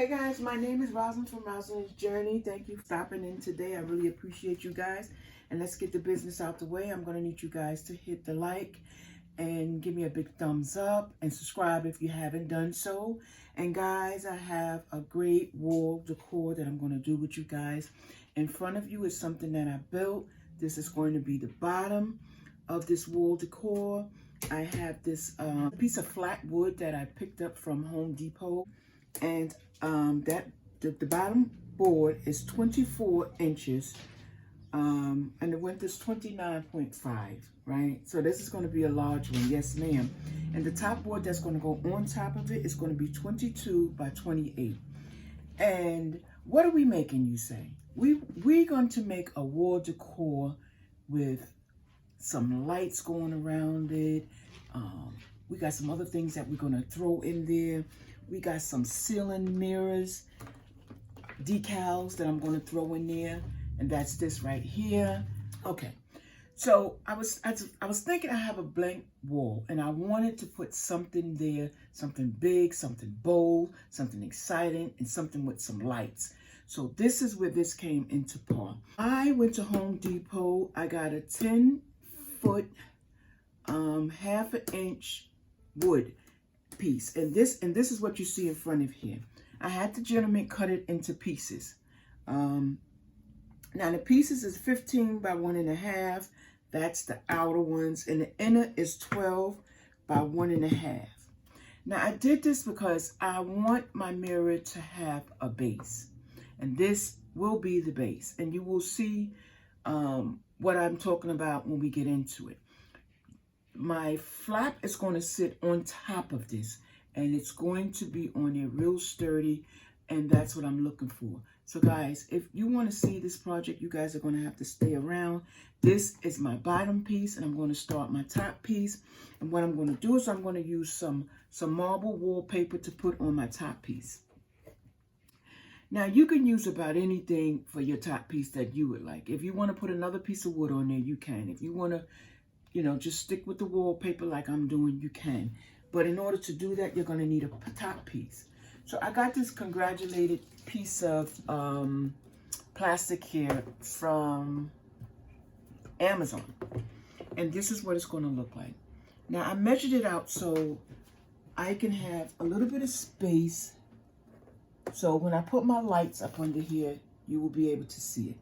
Hey guys, my name is Rosalind from Rosalind's Journey. Thank you for stopping in today. I really appreciate you guys. And let's get the business out the way. I'm going to need you guys to hit the like and give me a big thumbs up and subscribe if you haven't done so. And guys, I have a great wall decor that I'm going to do with you guys. In front of you is something that I built. This is going to be the bottom of this wall decor. I have this piece of flat wood that I picked up from Home Depot. And the bottom board is 24 inches and the width is 29.5, right? So this is going to be a large one, yes ma'am. And the top board that's going to go on top of it is going to be 22 by 28. And what are we making, you say? We're going to make a wall decor with some lights going around it. We got some other things that we're going to throw in there. We got some ceiling mirrors, decals that I'm going to throw in there, and that's this right here. Okay, so I was thinking I have a blank wall, and I wanted to put something there, something big, something bold, something exciting, and something with some lights. So this is where this came into part. I went to Home Depot. I got a 10-foot, half an inch wood piece, and this is what you see in front of here. I had the gentleman cut it into pieces. Now the pieces is 15 by 1.5. That's the outer ones, and the inner is 12 by 1.5. Now I did this because I want my mirror to have a base, and this will be the base, and you will see what I'm talking about when we get into it. My flap is going to sit on top of this, and it's going to be on there real sturdy, and that's what I'm looking for. So guys, if you want to see this project, you guys are going to have to stay around. This is my bottom piece, and I'm going to start my top piece. And what I'm going to do is I'm going to use some marble wallpaper to put on my top piece. Now you can use about anything for your top piece that you would like. If you want to put another piece of wood on there, you can. If you want to, you know, just stick with the wallpaper like I'm doing, you can. But in order to do that, you're going to need a top piece. So I got this congratulated piece of plastic here from Amazon. And this is what it's going to look like. Now I measured it out so I can have a little bit of space. So when I put my lights up under here, you will be able to see it.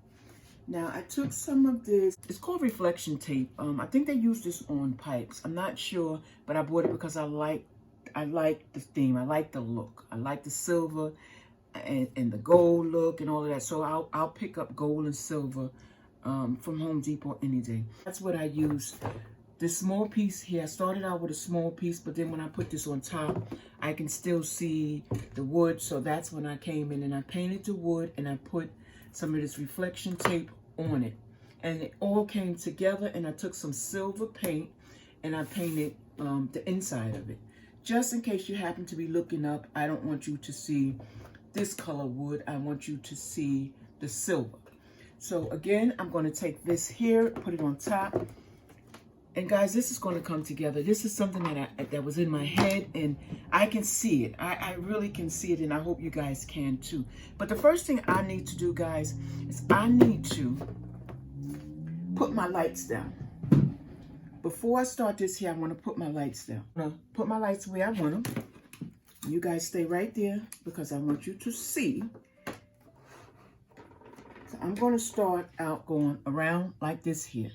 Now, I took some of this, it's called reflection tape. I think they use this on pipes. I'm not sure, but I bought it because I like the theme. I like the look. I like the silver and the gold look and all of that. So I'll pick up gold and silver from Home Depot any day. That's what I use. This small piece here, I started out with a small piece, but then when I put this on top, I can still see the wood. So that's when I came in and I painted the wood and I put some of this reflection tape on it, and it all came together, and I took some silver paint and I painted the inside of it. Just in case you happen to be looking up, I don't want you to see this color wood. I want you to see the silver. So again, I'm going to take this here, put it on top. And guys, this is going to come together. This is something that was in my head, and I can see it. I really can see it, and I hope you guys can too. But the first thing I need to do, guys, is I need to put my lights down. Before I start this here, I want to put my lights down. I'm going to put my lights where I want them. You guys stay right there because I want you to see. So I'm going to start out going around like this here.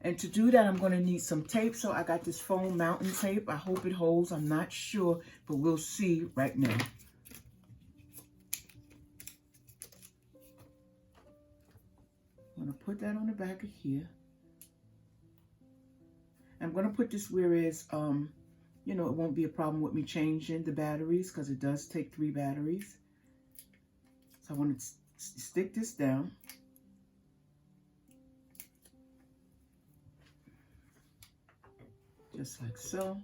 And to do that, I'm going to need some tape. So I got this foam mountain tape. I hope it holds. I'm not sure, but we'll see right now. I'm going to put that on the back of here. I'm going to put this where is, you know, it won't be a problem with me changing the batteries because it does take 3 batteries. So I want to stick this down. Just like so.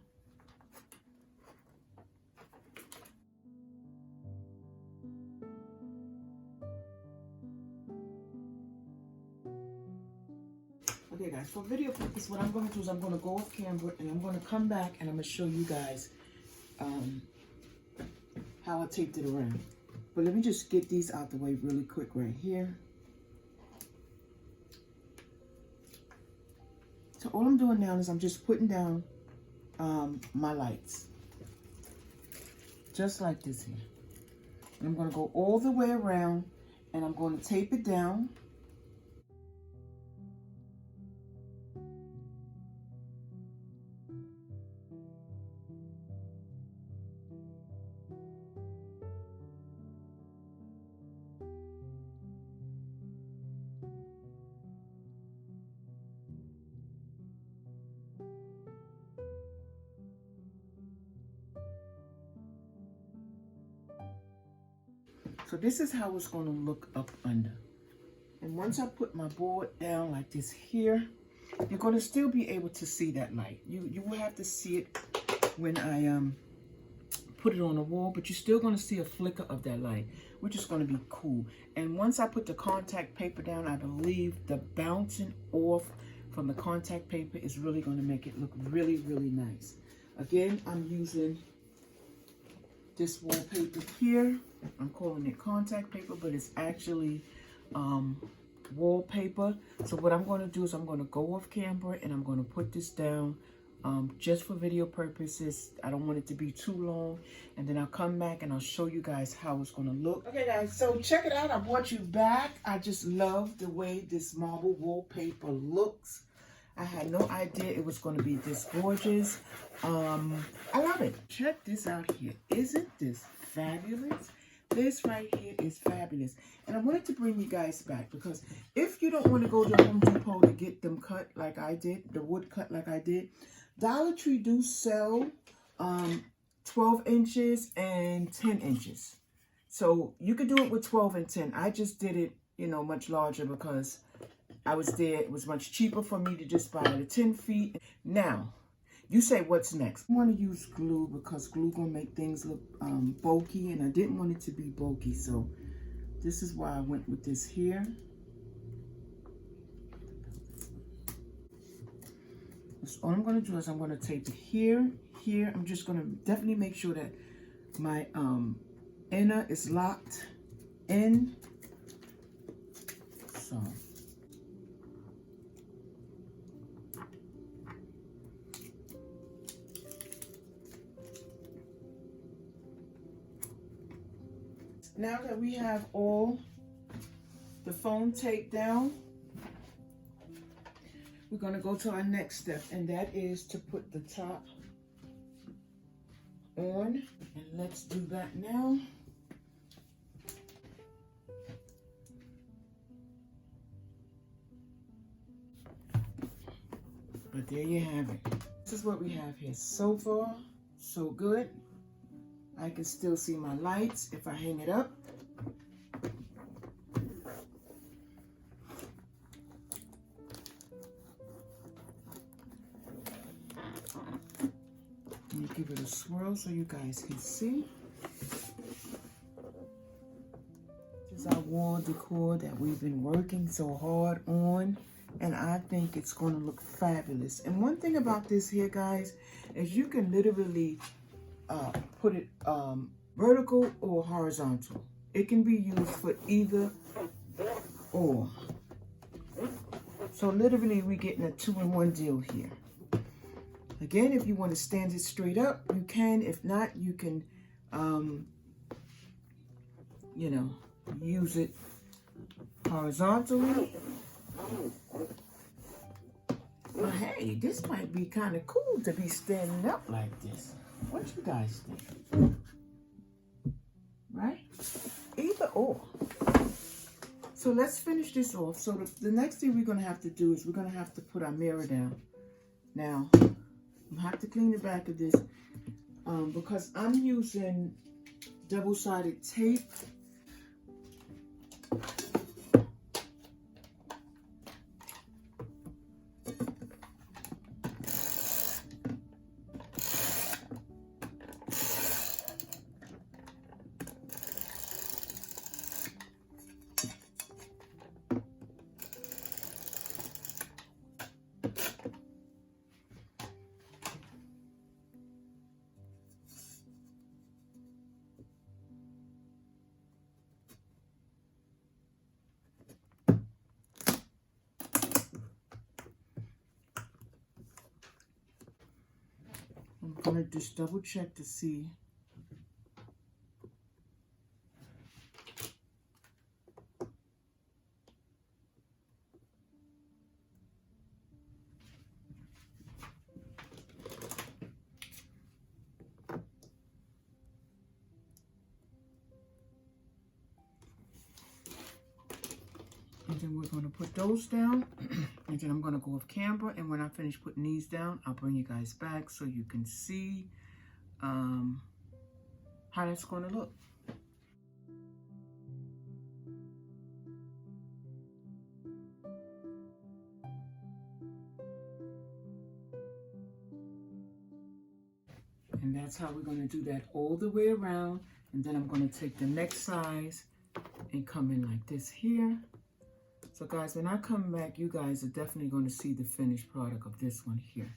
Okay guys, for video purpose, what I'm going to do is I'm going to go off camera and I'm going to come back and I'm going to show you guys how I taped it around. But let me just get these out the way really quick right here. So all I'm doing now is I'm just putting down my lights. Just like this here. And I'm going to go all the way around and I'm going to tape it down. So this is how it's going to look up under. And once I put my board down like this here, you're going to still be able to see that light. You will have to see it when I put it on the wall, but you're still going to see a flicker of that light, which is going to be cool. And once I put the contact paper down, I believe the bouncing off from the contact paper is really going to make it look really, really nice. Again, I'm using this wallpaper here. I'm calling it contact paper, but it's actually wallpaper. So what I'm going to do is I'm going to go off camera and I'm going to put this down just for video purposes. I don't want it to be too long, and then I'll come back and I'll show you guys how it's going to look. Okay guys, so check it out. I brought you back. I just love the way this marble wallpaper looks. I had no idea it was going to be this gorgeous. I love it. Check this out here. Isn't this fabulous? This right here is fabulous. And I wanted to bring you guys back because if you don't want to go to Home Depot to get them cut like I did, the wood cut like I did, Dollar Tree do sell 12 inches and 10 inches. So you could do it with 12 and 10. I just did it, you know, much larger because I was there. It was much cheaper for me to just buy the 10 feet. Now, you say, what's next? I want to use glue because glue gonna make things look bulky, and I didn't want it to be bulky, so this is why I went with this here. So all I'm gonna do is I'm gonna tape it here, here. I'm just gonna definitely make sure that my inner is locked in. So. Now that we have all the foam taped down, we're going to go to our next step, and that is to put the top on. And let's do that now. But there you have it. This is what we have here. So far, so good. I can still see my lights if I hang it up. Let me give it a swirl so you guys can see. This is our wall decor that we've been working so hard on, and I think it's going to look fabulous. And one thing about this here, guys, is you can literally put it vertical or horizontal. It can be used for either or. So literally we're getting a 2-in-1 deal here. Again, if you want to stand it straight up, you can. If not, you can, you know, use it horizontally. But hey, this might be kind of cool to be standing up like this. What you guys think? Right? Either or. So let's finish this off. So the next thing we're going to have to do is we're going to have to put our mirror down. Now, I have to clean the back of this because I'm using double-sided tape. want to just double check to see. And then we're going to put those down. And then I'm going to go off camera. And when I finish putting these down, I'll bring you guys back so you can see how that's going to look. And that's how we're going to do that all the way around. And then I'm going to take the next size and come in like this here. So guys, when I come back, you guys are definitely going to see the finished product of this one here.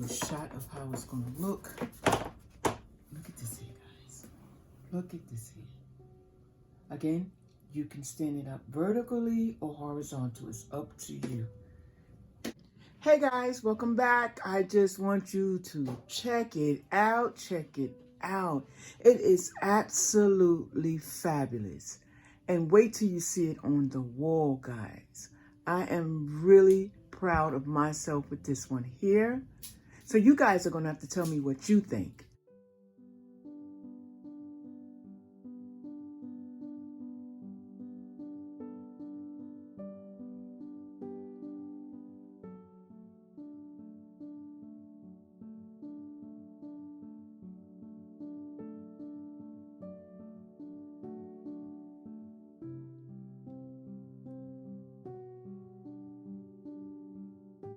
shot of how it's going to look. Look at this here, guys. Look at this here. Again, you can stand it up vertically or horizontal. It's up to you. Hey guys, welcome back. I just want you to check it out. Check it out. It is absolutely fabulous. And wait till you see it on the wall, guys. I am really proud of myself with this one here. So you guys are going to have to tell me what you think.